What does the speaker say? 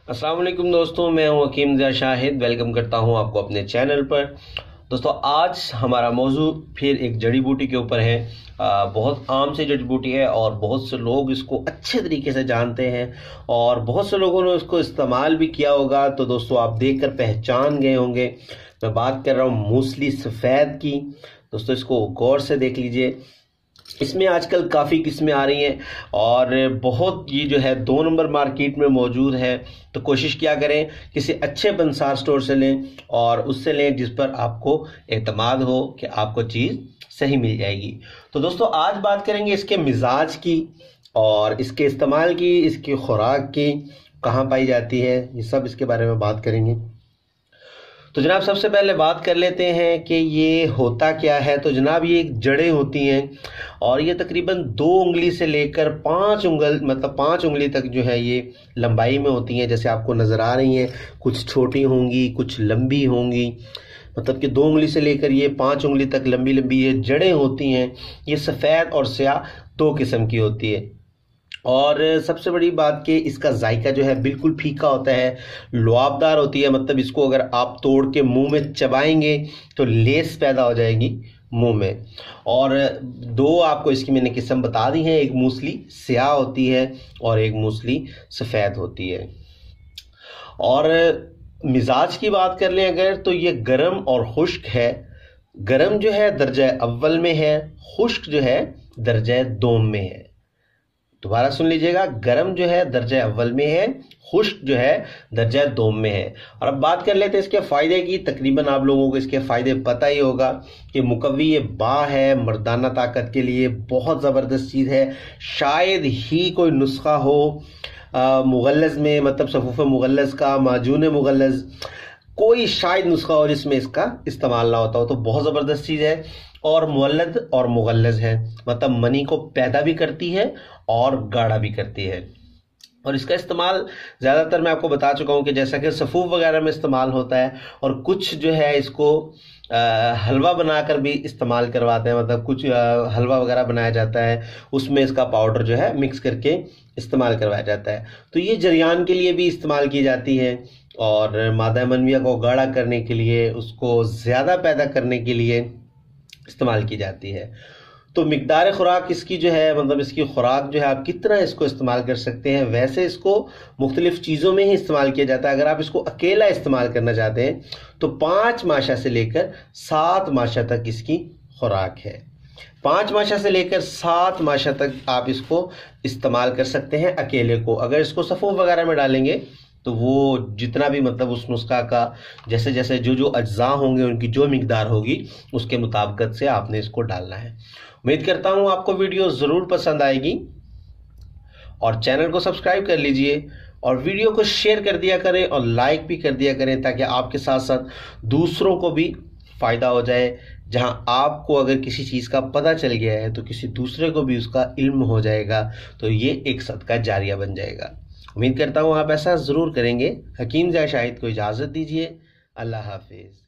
अस्सलाम वालेकुम दोस्तों, मैं हूं हकीम ज़िया शाहिद। वेलकम करता हूं आपको अपने चैनल पर। दोस्तों, आज हमारा मौजू फिर एक जड़ी बूटी के ऊपर है। बहुत आम सी जड़ी बूटी है और बहुत से लोग इसको अच्छे तरीके से जानते हैं और बहुत से लोगों ने इसको इस्तेमाल भी किया होगा। तो दोस्तों, आप देखकर पहचान गए होंगे, मैं बात कर रहा हूँ मूसली सफ़ेद की। दोस्तों, इसको गौर से देख लीजिए। इसमें आजकल काफ़ी किस्में आ रही हैं और बहुत ये जो है 2 नंबर मार्केट में मौजूद है। तो कोशिश क्या करें, किसी अच्छे पंसार स्टोर से लें और उससे लें जिस पर आपको एतमाद हो कि आपको चीज़ सही मिल जाएगी। तो दोस्तों, आज बात करेंगे इसके मिजाज की और इसके इस्तेमाल की, इसकी खुराक की, कहाँ पाई जाती है, ये सब इसके बारे में बात करेंगे। तो जनाब, सबसे पहले बात कर लेते हैं कि ये होता क्या है। तो जनाब, ये एक जड़ें होती हैं और ये तकरीबन 2 उंगली से लेकर 5 उंगल मतलब 5 उंगली तक जो है ये लंबाई में होती हैं। जैसे आपको नज़र आ रही हैं, कुछ छोटी होंगी, कुछ लंबी होंगी। मतलब कि 2 उंगली से लेकर ये 5 उंगली तक लंबी लंबी ये जड़ें होती हैं। ये सफ़ेद और स्याह 2 किस्म की होती है। और सबसे बड़ी बात कि इसका जायका जो है बिल्कुल फीका होता है, लुआबदार होती है। मतलब इसको अगर आप तोड़ के मुंह में चबाएंगे तो लेस पैदा हो जाएगी मुंह में। और 2 आपको इसकी मैंने किस्म बता दी हैं, एक मूसली स्याह होती है और एक मूसली सफ़ेद होती है। और मिजाज की बात कर लें अगर, तो ये गर्म और खुश्क है। गर्म जो है दर्जा अव्वल में है, खुश्क जो है दर्जा दोम में है। दोबारा सुन लीजिएगा, गर्म जो है दर्जा अव्वल में है, खुश्क जो है दर्जा दोम में है। और अब बात कर लेते हैं इसके फ़ायदे की। तकरीबन आप लोगों को इसके फ़ायदे पता ही होगा कि मुकव्वी ये बा है, मर्दाना ताकत के लिए बहुत ज़बरदस्त चीज़ है। शायद ही कोई नुस्खा हो मुगल्लज़ में, मतलब सफ़ूफ़ मुगल्लज़ का, माजून मुगल्लज़, कोई शायद नुस्खा हो जिसमें इसका इस्तेमाल ना होता हो। तो बहुत ज़बरदस्त चीज़ है और मुवल्लद और मुगल्लज़ है, मतलब मनी को पैदा भी करती है और गाढ़ा भी करती है। और इसका इस्तेमाल ज़्यादातर मैं आपको बता चुका हूँ कि जैसा कि सफ़ूफ़ वगैरह में इस्तेमाल होता है और कुछ जो है इसको हलवा बनाकर भी इस्तेमाल करवाते हैं। मतलब कुछ हलवा वगैरह बनाया जाता है, उसमें इसका पाउडर जो है मिक्स करके इस्तेमाल करवाया जाता है। तो ये जरियान के लिए भी इस्तेमाल की जाती है और मादा मनविया को गाढ़ा करने के लिए, उसको ज़्यादा पैदा करने के लिए इस्तेमाल की जाती है। तो मिकदार खुराक इसकी जो है, मतलब इसकी खुराक जो है, आप कितना इसको इस्तेमाल कर सकते हैं। वैसे इसको मुख्तलिफ चीज़ों में ही इस्तेमाल किया जाता है। अगर आप इसको अकेला इस्तेमाल करना चाहते हैं तो 5 माशा से लेकर 7 माशा तक इसकी खुराक है। 5 माशा से लेकर 7 माशा तक आप इसको इस्तेमाल कर सकते हैं अकेले को। अगर इसको सफ़ूफ़ वगैरह में डालेंगे तो वो जितना भी, मतलब उस नुस्खा का जैसे जैसे जो अज्जा होंगे उनकी जो मिकदार होगी उसके मुताबिकत से आपने इसको डालना है। उम्मीद करता हूँ आपको वीडियो ज़रूर पसंद आएगी और चैनल को सब्सक्राइब कर लीजिए और वीडियो को शेयर कर दिया करें और लाइक भी कर दिया करें, ताकि आपके साथ साथ दूसरों को भी फ़ायदा हो जाए। जहां आपको अगर किसी चीज़ का पता चल गया है तो किसी दूसरे को भी उसका इल्म हो जाएगा। तो ये एक सदका जारिया बन जाएगा। उम्मीद करता हूँ आप ऐसा ज़रूर करेंगे। हकीम ज़िया शाहिद को इजाज़त दीजिए। अल्लाह हाफिज़।